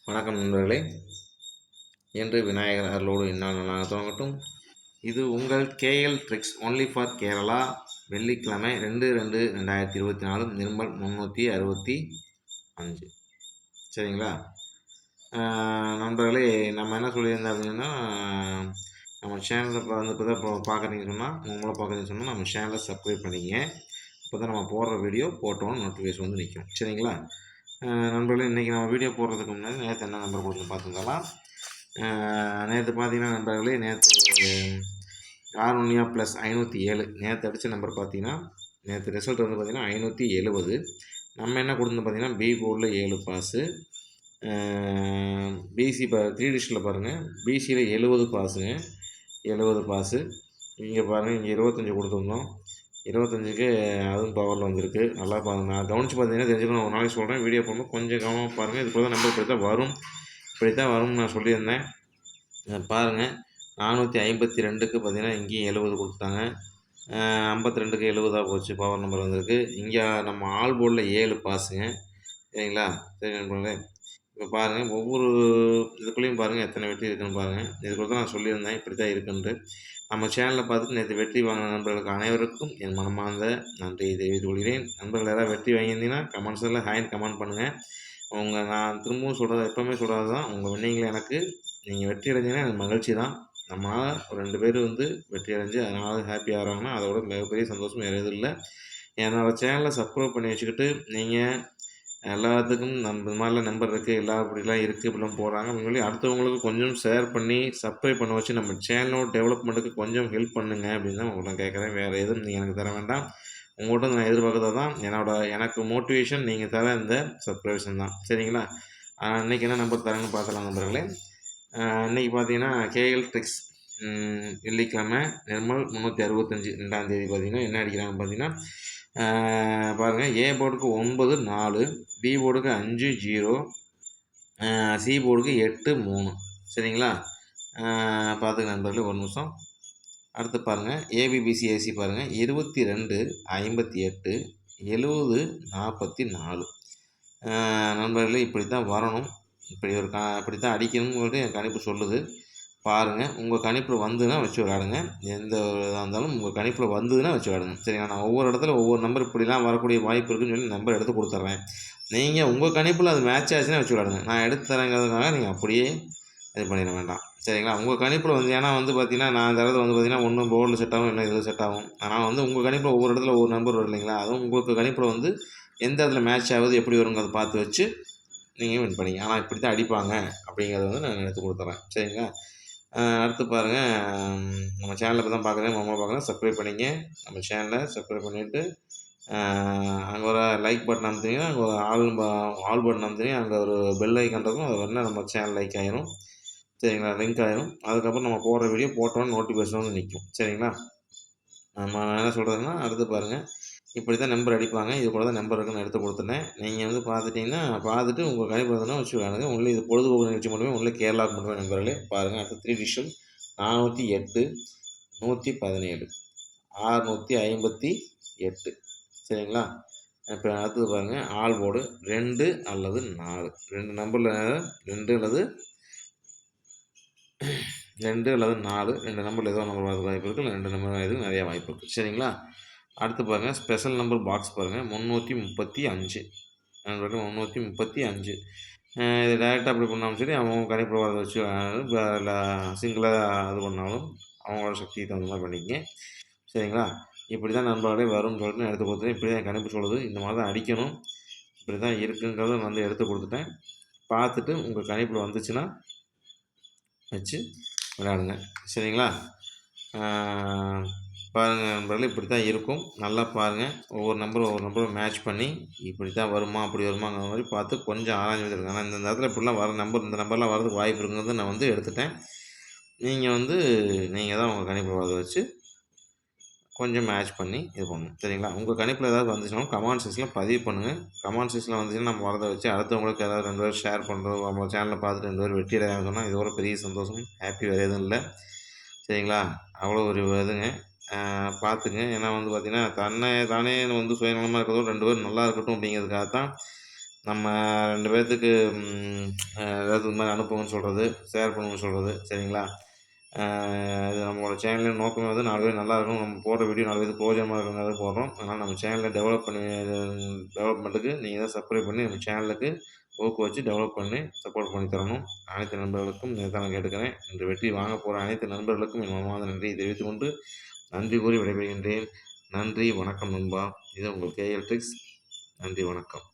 வணக்கம் நண்பர்களே. இன்று விநாயகர் அருளோடு என்னால் நல்லாக தொடங்கட்டும். இது உங்கள் KL tricks only for Kerala. வெள்ளிக்கிழமை 2/2/2024 நிர்மல் 365. சரிங்களா நண்பர்களே, நம்ம என்ன சொல்லியிருந்தோம் அப்படின்னா, நம்ம சேனலில் இப்போ தான் இப்போ பார்க்குறீங்கன்னு சொன்னால் உங்களை பார்க்குறீங்கன்னு சொன்னால் நம்ம சேனலை சப்ஸ்கிரைப் பண்ணிக்கங்க. இப்போ தான் நம்ம போடுற வீடியோ போட்டோன்னு நோட்டிஃபிகேஷன் வந்து நிற்கும். சரிங்களா நண்பர்களே, இன்றைக்கி நம்ம வீடியோ போடுறதுக்கு முன்னாடி நேற்று என்ன நம்பர் கொடுத்து பார்த்துக்கலாம். நேற்று பார்த்தீங்கன்னா நண்பர்களே, நேற்று ஆர்மோனியா ப்ளஸ் 507 நேற்று அடித்த நம்பர் பார்த்தீங்கன்னா, நேற்று ரிசல்ட் வந்து பார்த்திங்கன்னா 570. நம்ம என்ன கொடுத்துருந்தோம் பார்த்தீங்கன்னா, பி போர்டில் 7 பாஸு, பிசி 3 டிஷில் பாருங்கள், பிசியில் 70 பாஸுங்க, 70 பாஸு. இங்கே பாருங்கள், இங்கே 25 கொடுத்துருந்தோம், 25க்கு அதுவும் பவரில் வந்திருக்கு. நல்லா பாருங்கள், நான் கவனித்து பார்த்தீங்கன்னா தெரிஞ்சுக்கணும். ஒரு நாளைக்கு சொல்கிறேன், வீடியோ போடும்போது கொஞ்சம் கவனமாக பாருங்கள். இது போல தான் நம்பர் இப்படி தான் வரும்னு நான் சொல்லியிருந்தேன். பாருங்கள், 452க்கு பார்த்தீங்கன்னா இங்கேயும் 70 கொடுத்தாங்க, 52க்கு 70 போச்சு, பவர் நம்பர் வந்திருக்கு. இங்கே நம்ம ஆல் போர்டில் 7 பாஸுங்க. சரிங்களா? சரி நண்பர்களே, இப்போ பாருங்கள், ஒவ்வொரு இதுக்குள்ளேயும் பாருங்கள் எத்தனை வெற்றி இருக்குதுன்னு பாருங்கள். இது கூட தான் நான் சொல்லியிருந்தேன் இப்படி தான் இருக்குன்ட்டு. நம்ம சேனலில் பார்த்துட்டு நேற்று வெற்றி வாங்கின நண்பர்களுக்கு அனைவருக்கும் என் மனமார்ந்த நன்றியை தெரிவித்துக் கொள்கிறேன். நண்பர்கள் யாராவது வெற்றி வாங்கியிருந்தீங்கன்னா கமெண்ட்ஸில் ஹேண்ட் கமெண்ட் பண்ணுங்கள். நான் திரும்பவும் சொல்கிறது, எப்போவுமே சொல்கிறது தான், உங்கள் வின்னிங்கில் எனக்கு நீங்கள் வெற்றி அடைஞ்சிங்கன்னா எனக்கு மகிழ்ச்சி தான். நம்மளால் ஒரு 2 பேர் வந்து வெற்றி அடைஞ்சு அதனால் ஹாப்பி ஆகிறாங்கன்னா அதோட மிகப்பெரிய சந்தோஷம் வேறு எதுவும் இல்லை. என்னோடய சேனலை சப்ஸ்கிரைப் பண்ணி வச்சுக்கிட்டு நீங்கள் எல்லாத்துக்கும் இந்த மாதிரிலாம் நம்பர் இருக்குது, எல்லாம் இப்படிலாம் இருக்குது, இப்படிலாம் போடுறாங்க அப்படின்னு சொல்லி அடுத்தவங்களுக்கு கொஞ்சம் ஷேர் பண்ணி சப்ஸ்கிரைப் பண்ண வச்சு நம்ம சேனலோட டெவலப்மெண்ட்டுக்கு கொஞ்சம் ஹெல்ப் பண்ணுங்கள் அப்படின்னு தான் உங்கள்கிட்ட கேட்குறேன். வேறு எதுவும் நீங்கள் எனக்கு தர வேண்டாம். உங்கள்கிட்ட நான் எதிர்பார்க்கறது தான் எனக்கு மோட்டிவேஷன் நீங்கள் தர இந்த சப்ஸ்கிரிப்ஷன் தான். சரிங்களா? இன்றைக்கி என்ன நம்பர் தரேன்னு பார்க்கலாம் நண்பர்களே. இன்றைக்கி பார்த்தீங்கன்னா கேஎல் ட்ரிக்ஸ் வெள்ளிக்கிழமை நிர்மல் 365 2ஆம் தேதி பார்த்தீங்கன்னா என்ன அடிக்கிறாங்கன்னு பார்த்தீங்கன்னா, பாருங்கள், ஏ போர்டுக்கு 9-4, பி போர்டுக்கு 5-0, சி போர்டுக்கு 8-3. சரிங்களா? பார்த்துக்க நண்பர்களே, ஒரு நிமிஷம். அடுத்து பாருங்கள், ஏபிபிசிஏசி பாருங்கள், 22-58, 70-44. நண்பர்களே, இப்படி தான் வரணும், இப்படி தான் அடிக்கணும்னு என் கணிப்பு சொல்லுது. பாருங்கள், உங்கள் கணிப்பில் வந்துன்னா வச்சு விளையாடுங்க. எந்த இதாக இருந்தாலும் உங்கள் கணிப்பில் வந்ததுன்னா வச்சு விளையாடுங்க. சரிங்களா? நான் ஒவ்வொரு இடத்துல ஒவ்வொரு நம்பர் இப்படிலாம் வரக்கூடிய வாய்ப்பு இருக்குதுன்னு சொல்லி நம்பர் எடுத்து கொடுத்துட்றேன். நீங்கள் உங்கள் கணிப்பில் அது மேட்ச் ஆச்சுன்னா வச்சு விளையாடுங்க. நான் எடுத்து தரேங்கிறதுக்காக நீங்கள் அப்படியே இது பண்ணிட வேண்டாம். சரிங்களா? உங்கள் கணிப்பில் வந்து, ஏன்னா வந்து பார்த்தீங்கன்னா நான் இந்த இடத்துல வந்து பார்த்தீங்கன்னா ஒன்று போர்டில் செட் ஆகும், இல்லை இதில் செட் ஆகும். ஆனால் வந்து உங்கள் கணிப்பில் ஒவ்வொரு இடத்துல ஒவ்வொரு நம்பர் வரும் இல்லைங்களா? அதுவும் உங்களுக்கு கணிப்பில் வந்து எந்த இடத்துல மேட்ச் ஆகுது, எப்படி வருங்கிறத பார்த்து வச்சு நீங்கள் வின் பண்ணிங்க. ஆனால் இப்படி தான் அடிப்பாங்க அப்படிங்கிறத வந்து நான் எடுத்து கொடுத்துட்றேன். சரிங்களா? அடுத்து பாருங்கள், நம்ம சேனலில் இப்போ தான் பார்க்குறேன், சப்ஸ்கிரைப் பண்ணிங்க. நம்ம சேனலை சப்ஸ்கிரைப் பண்ணிவிட்டு அங்கே ஒரு லைக் பட்டன் அமுத்தினீங்கன்னா அங்கே ஒரு ஆல் பட்டன் அமுத்தினீங்கன்னா அங்கே ஒரு பெல் ஐக்கான் இருக்கும், அது வரணும் நம்ம சேனல் லைக் ஆகிரும். சரிங்களா? லிங்க் ஆகிரும். அதுக்கப்புறம் நம்ம போடுற வீடியோ போட்டோன்னு நோட்டிஃபிகேஷன் வந்து நிற்கும். சரிங்களா? நம்ம என்ன சொல்கிறதுன்னா, அடுத்து பாருங்கள், இப்படி தான் நம்பர் அடிப்பாங்க. இது கூட தான் நம்பர் இருக்குன்னு எடுத்து கொடுத்துட்டேன். நீங்கள் வந்து பார்த்துட்டு உங்கள் கணிப்பு வந்தோன்னா வச்சு விளையாடுங்க. ஒன்லி இது பொழுதுபோக்கு நிகழ்ச்சி மட்டுமே, ஒன்லி கேரளாவுக்கு மட்டுமே நண்பர்களே. பாருங்கள், அடுத்து 3 டிஷில் 408, 117, 658. சரிங்களா? இப்போ அடுத்தது பாருங்கள், ஆல் போர்டு 2 அல்லது 4, 2 நம்பரில் 2 அல்லது 4, 2 நம்பரில் ஏதோ நம்பர் வரது வாய்ப்பு இருக்குது, இல்லை 2 நம்பர் எதுவும் நிறையா வாய்ப்பு இருக்குது. சரிங்களா? அடுத்து பாருங்கள், ஸ்பெஷல் நம்பர் பாக்ஸ் பாருங்கள், 335 நண்பர்கள், 335. இது டைரெக்டாக அப்படி பண்ணாலும் சரி, அவங்க கணிப்பில் வரதை வச்சு இல்லை சிங்கிளாக இது பண்ணாலும் அவங்களோட சக்திக்கு தகுந்த மாதிரி பண்ணிக்கங்க. சரிங்களா? இப்படி தான் நண்பர்களே வரும்னு சொல்லிட்டு நான் எடுத்து கொடுத்துட்டேன். இப்படி தான் கணிப்பு சொல்லுது, இந்த மாதிரி தான் அடிக்கணும், இப்படி தான் இருக்குங்கிறத நான் வந்து எடுத்து கொடுத்துட்டேன். பார்த்துட்டு உங்கள் கணிப்பில் வந்துச்சுன்னா வச்சு விளையாடுங்க. சரிங்களா? பாருங்கள் நண்பர்களே, இப்படி தான் இருக்கும். நல்லா பாருங்கள், ஒவ்வொரு நம்பரும் மேட்ச் பண்ணி இப்படி தான் வருமா அப்படி வருமாங்கிற மாதிரி பார்த்து கொஞ்சம் ஆராய்ச்சி வச்சுருக்கேன். ஆனால் இந்த இடத்துல இப்படிலாம் வர இந்த நம்பர்லாம் வரதுக்கு வாய்ப்பு இருக்குங்கிறத நான் வந்து எடுத்துட்டேன். நீங்கள் தான் உங்கள் கணிப்பில் வரதை வச்சு கொஞ்சம் மேட்ச் பண்ணி இது பண்ணணும். சரிங்களா? உங்கள் கணிப்பில் ஏதாவது வந்துச்சுன்னா கமெண்ட் செக்ஷனில் பதிவு பண்ணுங்கள். கமெண்ட் செக்ஷனில் வந்துச்சுன்னா நம்ம வரதை வச்சு அடுத்தவங்களுக்கு ஏதாவது 2 பேர் ஷேர் பண்ணுறோம், நம்ம சேனலில் பார்த்துட்டு 2 பேர் வெற்றி அடையாமல் சொன்னால் இதோட பெரிய சந்தோஷம், ஹாப்பி வேறு எதுவும் இல்லை. சரிங்களா? அவ்வளோ ஒரு இதுங்க. பார்த்துங்க. ஏன்னா வந்து பார்த்திங்கன்னா தானே வந்து சுயநலமாக இருக்கிறதோட 2 பேர் நல்லா இருக்கட்டும் அப்படிங்கிறதுக்காக தான் நம்ம 2 பேத்துக்கு ஏதாவது இது மாரி அனுப்புங்கன்னு சொல்கிறது, ஷேர் பண்ணுங்கன்னு சொல்கிறது. சரிங்களா? இது நம்மளோட சேனலின் நோக்கமே வந்து 4 பேர் நல்லா இருக்கணும். நம்ம போடுற வீடியோ 4 பேருக்கு பிரயோஜனமா இருக்கணுங்கிறத போடுறோம். அதனால் நம்ம சேனலை டெவலப்மெண்ட்டுக்கு நீங்கள் தான் சப்ஸ்கிரைப் பண்ணி நம்ம சேனலுக்கு ஊக்குவிச்சு டெவலப் பண்ணி சப்போர்ட் பண்ணி தரணும். அனைத்து நண்பர்களுக்கும் இதைத்தான் நான் கேட்டுக்கிறேன். இன்று வெற்றி வாங்கப் போகிற அனைத்து நண்பர்களுக்கும் என் மனமார்ந்த நன்றியை தெரிவித்துக் கொண்டு, நன்றி கூறி விடைபெறுகின்றேன். நன்றி, வணக்கம் நண்பா. இது உங்கள் கேஎல் ட்ரிக்ஸ். நன்றி, வணக்கம்.